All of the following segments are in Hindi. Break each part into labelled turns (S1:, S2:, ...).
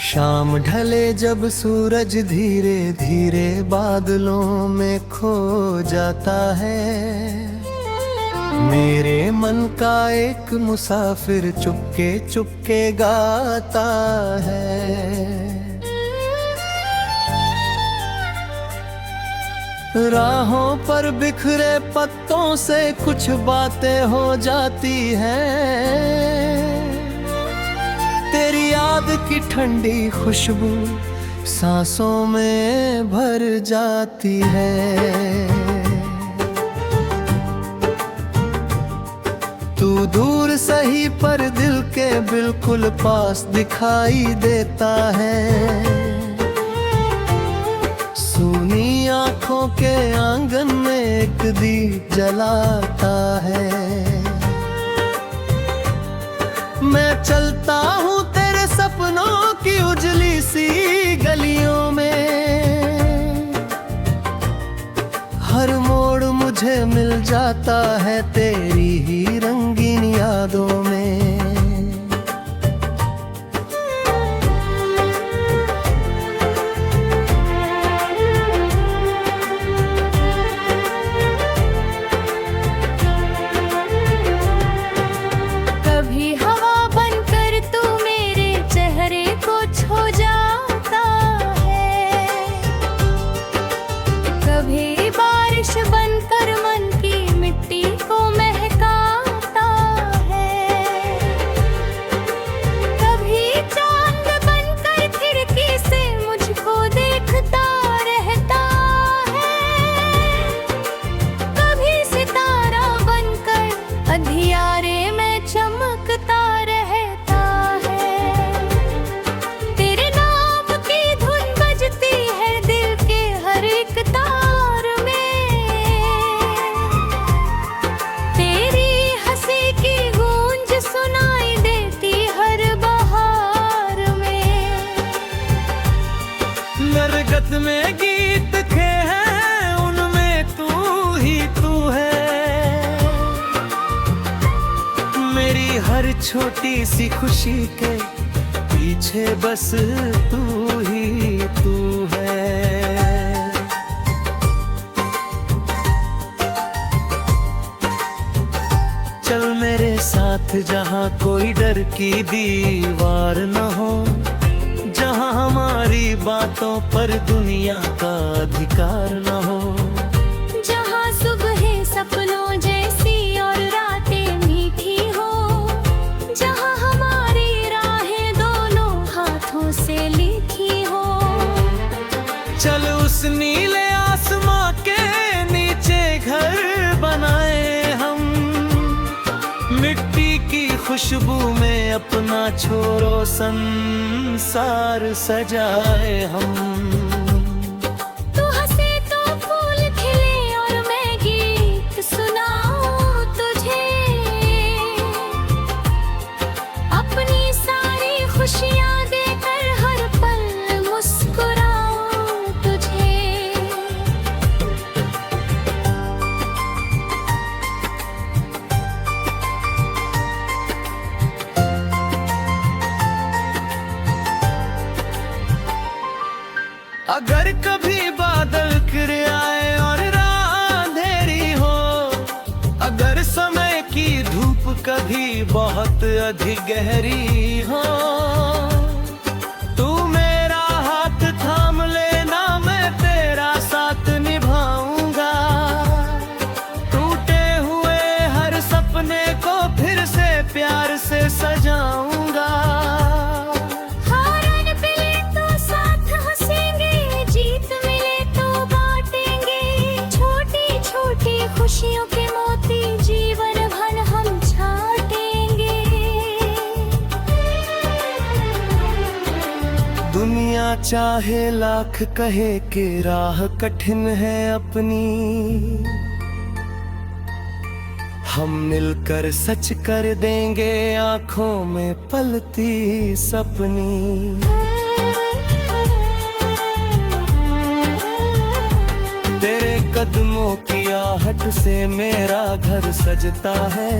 S1: शाम ढले जब सूरज धीरे धीरे बादलों में खो जाता है, मेरे मन का एक मुसाफिर चुपके चुपके गाता है। राहों पर बिखरे पत्तों से कुछ बातें हो जाती हैं, तेरी याद की ठंडी खुशबू सांसों में भर जाती है। तू दूर सही पर दिल के बिल्कुल पास दिखाई देता है, सूनी आँखों के आंगन में एक दीप जलाता है। मैं चलता हूँ तेरे सपनों की उजली सी गलियों में, हर मोड़ मुझे मिल जाता है तेरी ही रंगीन यादों में। नरगत में गीत थे हैं, उनमें तू ही तू है, मेरी हर छोटी सी खुशी के पीछे बस तू ही तू है। चल मेरे साथ जहाँ कोई डर की दीवार न हो, जहाँ हमारी बातों पर दुनिया का अधिकार न हो,
S2: जहाँ सुबह सपनों जैसी और रातें मीठी हो, जहाँ हमारी राहें दोनों हाथों से लिखी हो।
S1: चल उस नीले आसमां के नीचे घर बनाए हम, मिट्टी की खुशबू में अपना छोरो संसार सजाए हम।
S2: तू हंसे तो फूल खिले और मैं गीत सुनाऊं तुझे, अपनी सारी खुशियाँ देकर हर पल मुस्कुराऊं तुझे।
S1: अगर कभी बादल घिर आए और रात अंधेरी हो, अगर समय की धूप कभी बहुत अधिक गहरी हो, तू मेरा हाथ थाम लेना, मैं तेरा साथ निभाऊंगा। टूटे हुए हर सपने को फिर से प्यार से सजाऊंगा।
S2: खुशियों के मोती जीवन भर हम छाटेंगे।
S1: दुनिया चाहे लाख कहे कि राह कठिन है अपनी, हम मिलकर सच कर देंगे आंखों में पलती सपनी। कदमों की आहट से मेरा घर सजता है,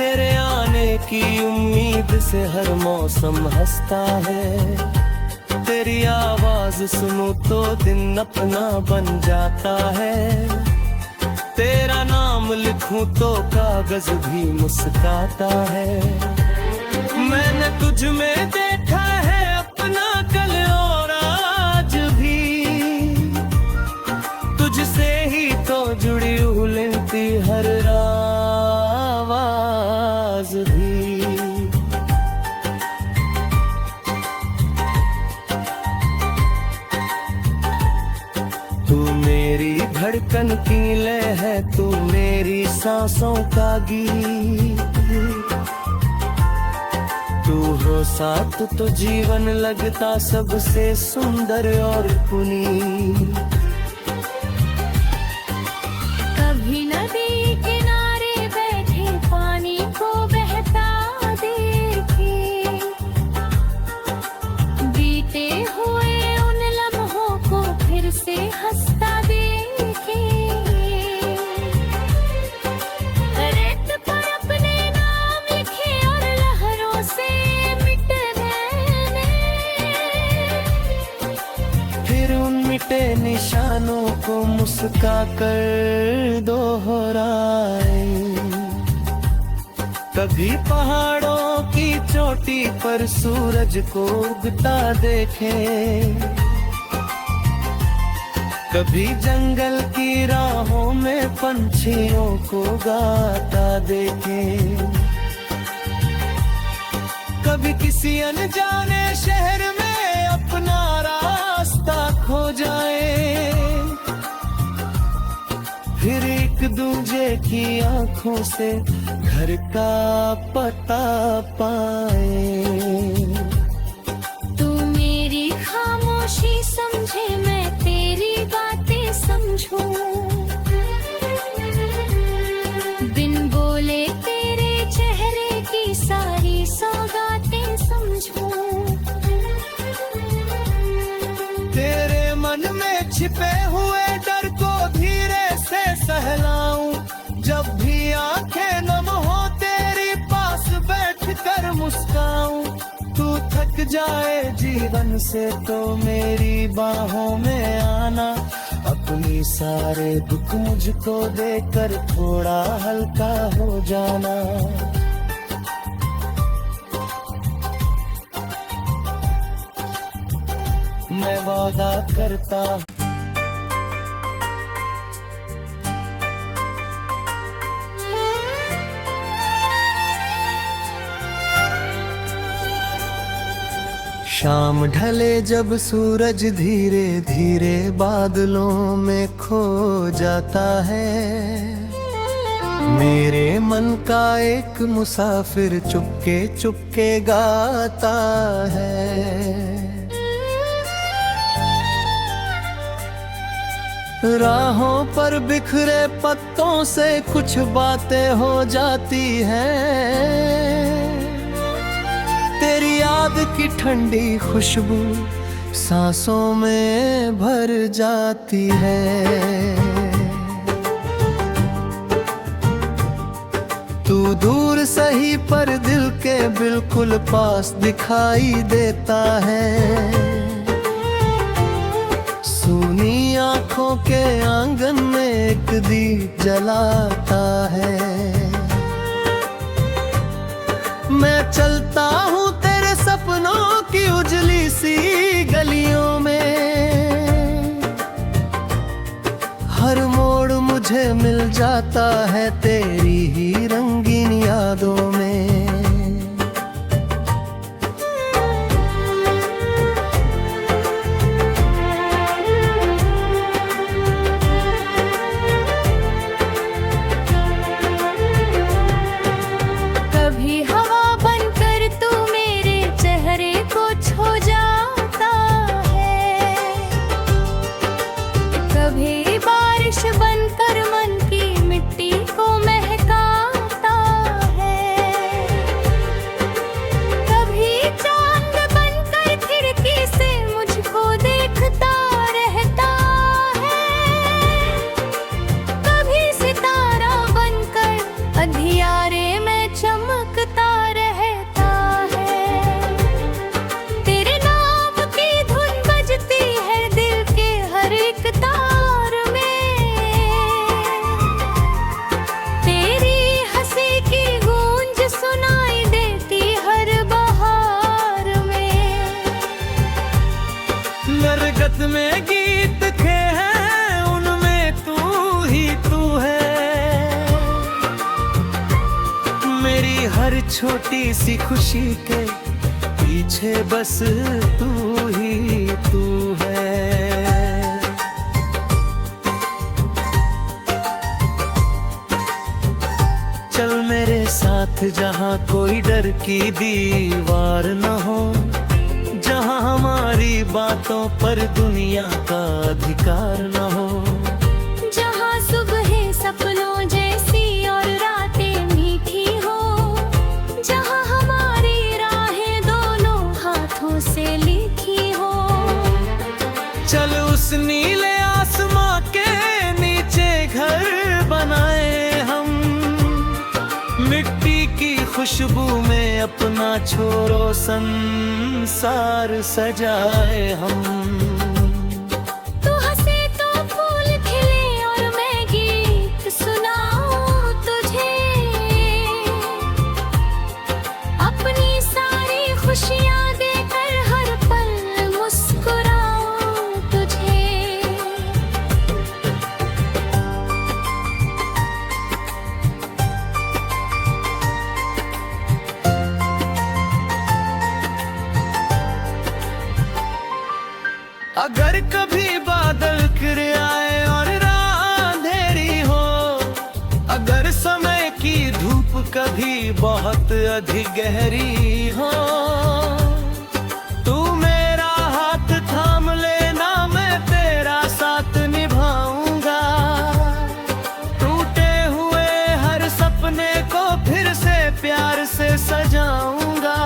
S1: तेरे आने की उम्मीद से हर मौसम हंसता है। तेरी आवाज सुनूं तो दिन अपना बन जाता है। तेरा नाम लिखूं तो कागज भी मुस्काता है। मैंने तुझ में देखा है अपना कल और आज भी, तुझसे ही तो जुड़ी उलझती हर आवाज भी। तू मेरी धड़कन की लय है, तू मेरी सांसों का गीत। तू हो साथ तो जीवन लगता सबसे सुंदर और पुनीत।
S2: कभी नदी किनारे बैठे पानी को बहता देखे, बीते हुए उन लम्हों को फिर से हंसता देखे। रेत पर अपने नाम लिखे और लहरों से मिट देने,
S1: फिर उन मिटे निशानों को मुस्का कर दोहराए। कभी पहाड़ों की चोटी पर सूरज को उगता देखे, कभी जंगल की राहों में पंछियों को गाता देखे। कभी किसी अनजाने शहर में अपना रास्ता खो जाए, फिर एक दूजे की आंखों से घर का पता पाए।
S2: तू मेरी खामोशी समझे, मैं तेरी बातें समझूं, बिन बोले तेरे चेहरे की सारी सौगातें समझूं।
S1: तेरे मन में छिपे हुए डर को धीरे से सहलाऊं, जब भी आंखें नम हो तेरी पास बैठ कर मुस्काऊं। तू थक जाए जीवन से तो मेरी बाहों में आना, अपनी सारे दुख मुझको देकर थोड़ा हल्का हो जाना। मैं वादा करता शाम ढले जब सूरज धीरे धीरे बादलों में खो जाता है। मेरे मन का एक मुसाफिर चुपके चुपके गाता है। राहों पर बिखरे पत्तों से कुछ बातें हो जाती हैं। तेरी याद की ठंडी खुशबू सांसों में भर जाती है। तू दूर सही पर दिल के बिल्कुल पास दिखाई देता है। सूनी आंखों के आंगन में एक दीप जलाता है। मैं चलता हूँ तेरे सपनों की उजली सी गलियों में, हर मोड़ मुझे मिल जाता है तेरी ही रंगीन यादों में।
S2: बनकर मन की मिट्टी को महकाता है।
S1: छोटी सी खुशी के पीछे बस तू ही तू है। चल मेरे साथ जहाँ कोई डर की दीवार न हो, जहाँ हमारी बातों पर दुनिया का अधिकार न हो,
S2: जहाँ सुबह सपनों जैसी और रातें मीठी हो, जहाँ हमारी राहें दोनों हाथों से लिखी हो।
S1: चल उस नीले आसमां के नीचे घर बनाए हम, मिट्टी की खुशबू में अपना छोरो संसार सजाए हम।
S2: तू हंसे तो फूल खिले और मैं गीत सुनाऊं तुझे, अपनी सारी खुशियाँ देकर हर पल मुस्कुराऊं तुझे।
S1: अगर कभी बादल घिर आए और रात अंधेरी हो, अगर समय की धूप कभी बहुत अधिक गहरी हो, तू मेरा हाथ थाम लेना, मैं तेरा साथ निभाऊंगा। टूटे हुए हर सपने को फिर से प्यार से सजाऊंगा।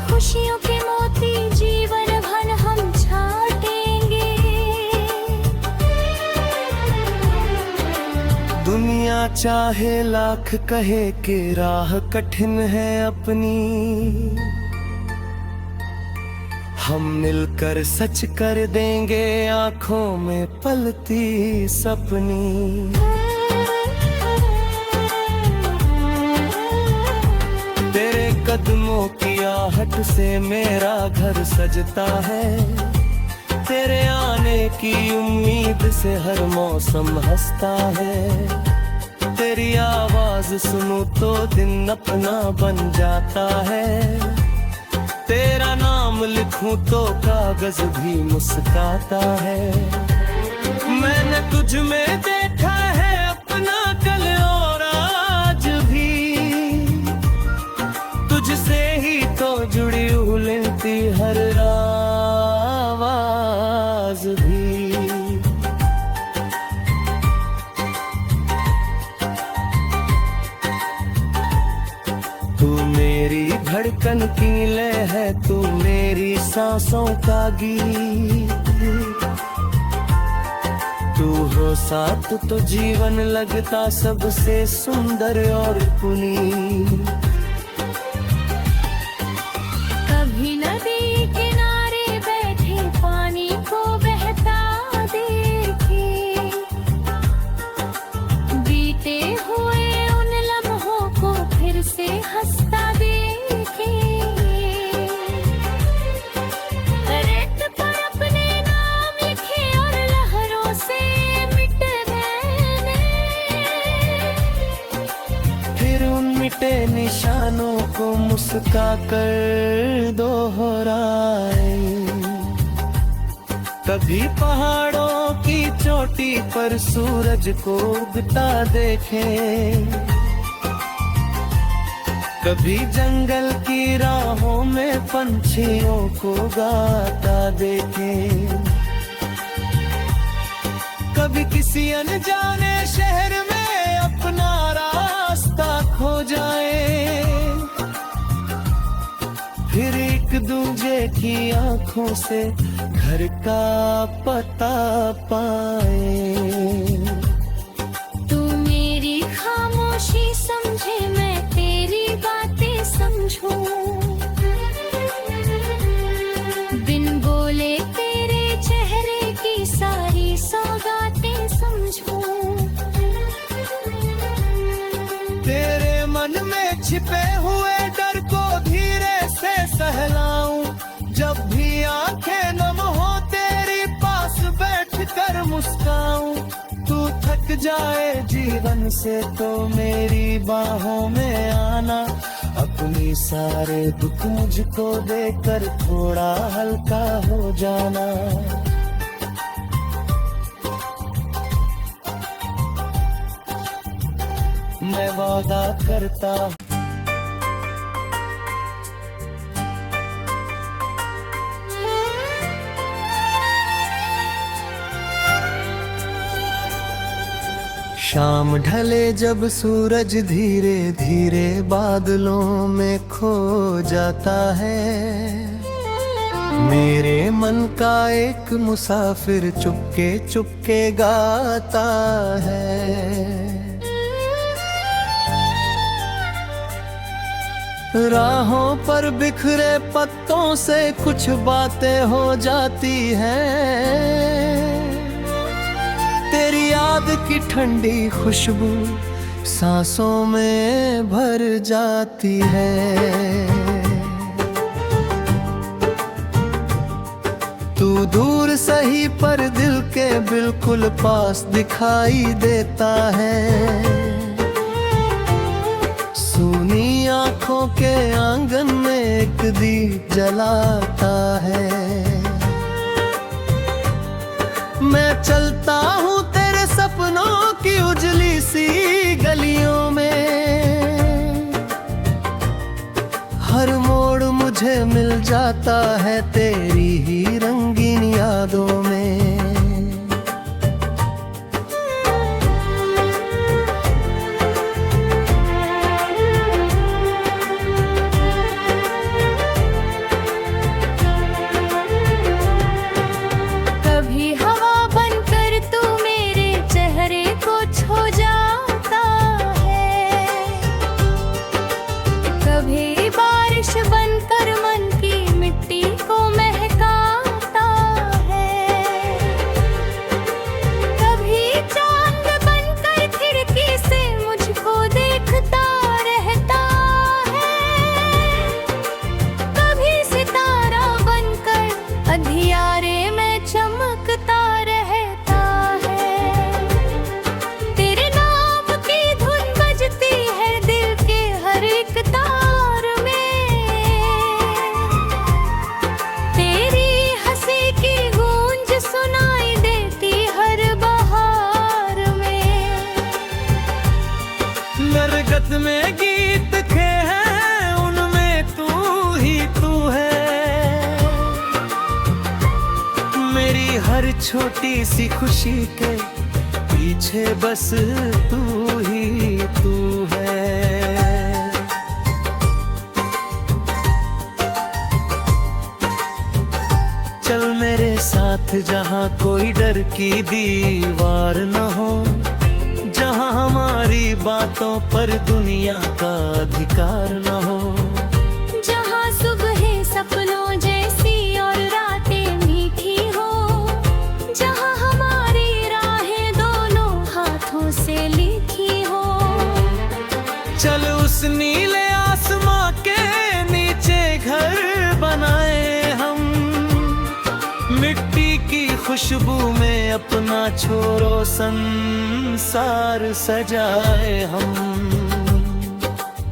S2: खुशियों के मोती जीवन भर हम छाटेंगे।
S1: दुनिया चाहे लाख कहे कि राह कठिन है अपनी, हम मिलकर सच कर देंगे आंखों में पलती सपनी। तेरे कदमों की आहट से मेरा घर सजता है, तेरे आने की उम्मीद से हर मौसम हंसता है। तेरी आवाज सुनूं तो दिन अपना बन जाता है, तेरा नाम लिखूं तो कागज भी मुस्काता है। मैंने तुझ में देखा है अपना कल और आज भी, तुझसे ही तो जुड़ी उलटी हर आवाज भी। तू मेरी धड़कन की लय है, तू मेरी सांसों का गीत, तू हो साथ तो जीवन लगता सबसे सुंदर और पुनीत।
S2: कभी नदी किनारे बैठे पानी को बहता देखे, बीते हुए उन लम्हों को फिर से हंसता देखे। रेत पर अपने नाम लिखे और लहरों से मिट गए,
S1: फिर उन मिटे निशानों को मुस्का कर दोहराए। कभी पहाड़ों की चोटी पर सूरज को उगता देखे, कभी जंगल की राहों में पंछियों को गाता देखे, कभी किसी अनजाने शहर में अपना रास्ता खो जाए, फिर एक दूजे की आंखों से घर का पता पाए।
S2: तू मेरी खामोशी समझे, मैं तेरी बातें समझूं, बिन बोले तेरे चेहरे की सारी सौगातें समझूं।
S1: तेरे मन में छिपे हुए डर को धीरे से सहलाऊं, जब भी आंखें नम हो तेरी पास बैठ जाए जीवन से तो मेरी बाहों में आना, अपनी सारे दुख मुझको देकर थोड़ा हल्का हो जाना। मैं वादा करता हूँ शाम ढले जब सूरज धीरे धीरे बादलों में खो जाता है, मेरे मन का एक मुसाफिर चुपके चुपके गाता है। राहों पर बिखरे पत्तों से कुछ बातें हो जाती हैं, तेरी याद की ठंडी खुशबू सांसों में भर जाती है। तू दूर सही पर दिल के बिल्कुल पास दिखाई देता है, सूनी आंखों के आंगन में एक दीप जलाता है। मैं चलता हूँ तेरे सपनों की उजली सी गलियों में, हर मोड़ मुझे मिल जाता है तेरी ही रंगीन यादों में।
S2: बनकर मन की मिट्टी को महकाता है, कभी चांद बनकर खिड़की से मुझको देखता रहता है, कभी सितारा बनकर अंधियारे में चमकता रहता है। तेरे नाम की धुन बजती है दिल के हर एक तार,
S1: नरगत में गीत खे हैं उनमें तू ही तू है, मेरी हर छोटी सी खुशी के पीछे बस तू ही तू है। चल मेरे साथ जहाँ कोई डर की दीवार न हो, जहाँ हमारी बातों पर दुनिया का अधिकार न हो,
S2: जहाँ सुबह सपनों जैसी और रातें मीठी हो, जहाँ हमारी राहें दोनों हाथों से लिखी हो।
S1: चल उस नीले आसमां के नीचे घर बनाए हम, मिट्टी की खुशबू में अपना छोरो संसार सजाए हम।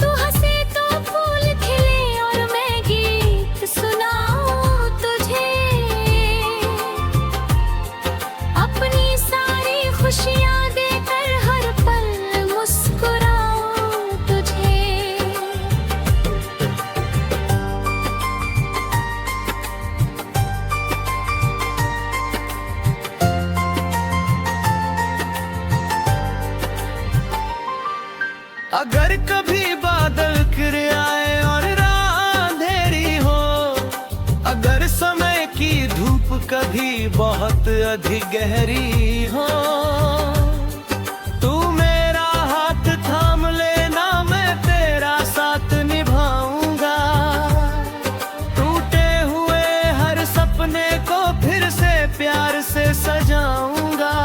S2: तू हंसे तो फूल खिले और मैं गीत सुनाऊं तुझे, अपनी सारी खुशियाँ देकर हर पल मुस्कुराऊं तुझे।
S1: अगर कभी बादल घिर आए और रात अंधेरी हो, अगर समय की धूप कभी बहुत अधिक गहरी हो, तू मेरा हाथ थाम लेना, मैं तेरा साथ निभाऊंगा। टूटे हुए हर सपने को फिर से प्यार से सजाऊंगा।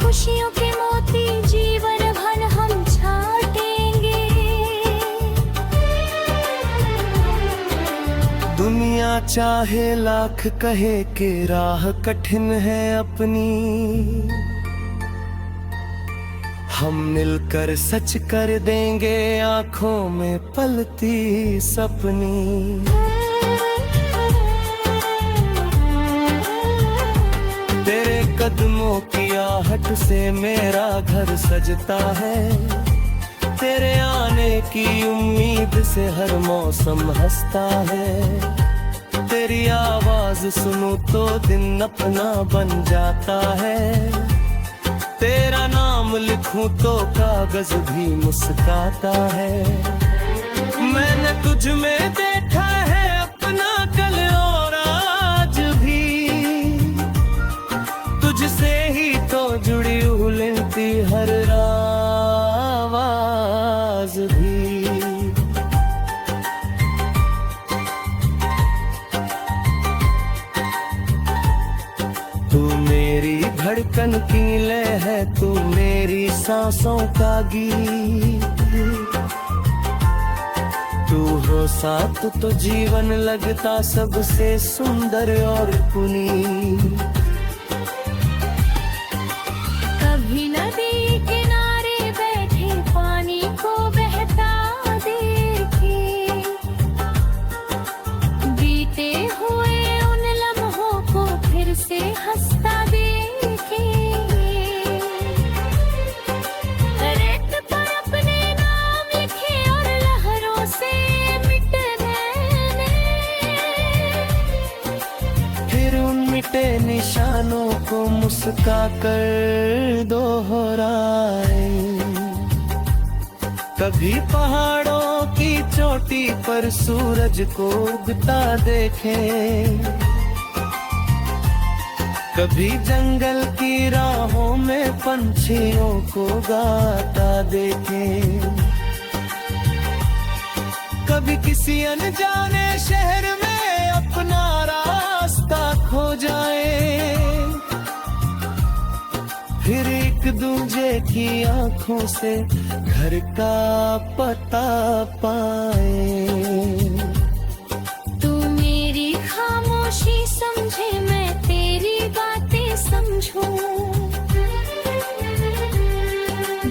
S2: खुशियों के मोती जीवन भर हम छाटेंगे।
S1: चाहे लाख कहे कि राह कठिन है अपनी, हम मिलकर सच कर देंगे आंखों में पलती सपनी। तेरे कदमों की आहट से मेरा घर सजता है, तेरे आने की उम्मीद से हर मौसम हंसता है। तेरी आवाज सुनूं तो दिन अपना बन जाता है, तेरा नाम लिखूं तो कागज भी मुस्काता है। मैंने तुझ में देखा है अपना कल और आज भी, तुझसे ही तो जुड़ी उलझती हर आवाज भी। तू मेरी धड़कन की लय है, तू मेरी सांसों का गीत। तू हो साथ तो जीवन लगता सबसे सुंदर और पुनीत।
S2: कभी नदी किनारे बैठे पानी को बहता देखे, बीते हुए उन लम्हों को फिर से हंसता देखे। रेत पर अपने नाम लिखे और लहरों से मिट देने,
S1: फिर उन मिटे निशानों को मुस्का कर दोहराए। कभी पहाड़ों की चोटी पर सूरज को उगता देखे, कभी जंगल की राहों में पंछियों को गाता देखे। कभी किसी अनजाने शहर में अपना रास्ता खो जाए, फिर एक दूजे की आंखों से घर का पता पाए।
S2: तू मेरी खामोशी समझे, मैं तेरी बातें समझूं,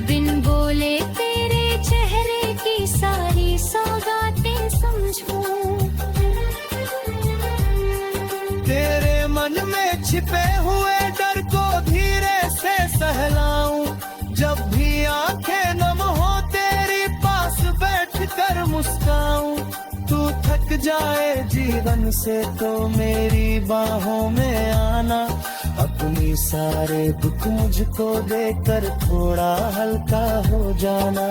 S2: बिन बोले तेरे चेहरे की सारी सौगातें समझूं।
S1: तेरे मन में छिपे हुए डर को धीरे से सहलाऊं, जब भी आंखें नम हो तेरी पास बैठ कर मुस्काऊं। तू थक जाए जीवन से तो मेरी बाहों में आना, अपनी सारे दुख मुझको देकर थोड़ा हल्का हो जाना।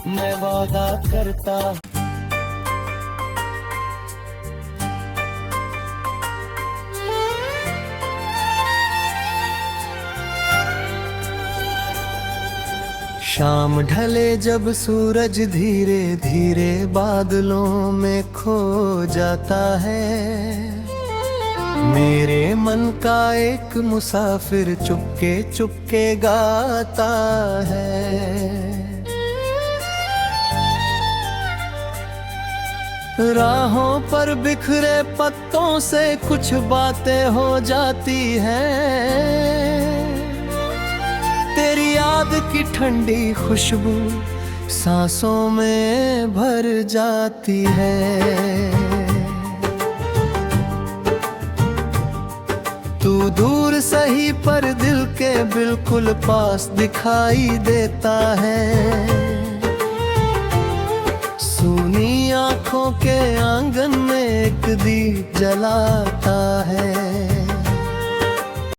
S1: मैं वादा करता हूँ शाम ढले जब सूरज धीरे धीरे बादलों में खो जाता है, मेरे मन का एक मुसाफिर चुपके चुपके गाता है। राहों पर बिखरे पत्तों से कुछ बातें हो जाती हैं, तेरी याद की ठंडी खुशबू सांसों में भर जाती है। तू दूर सही पर दिल के बिल्कुल पास दिखाई देता है, सूनी आंखों के आंगन में एक दीप जलाता है।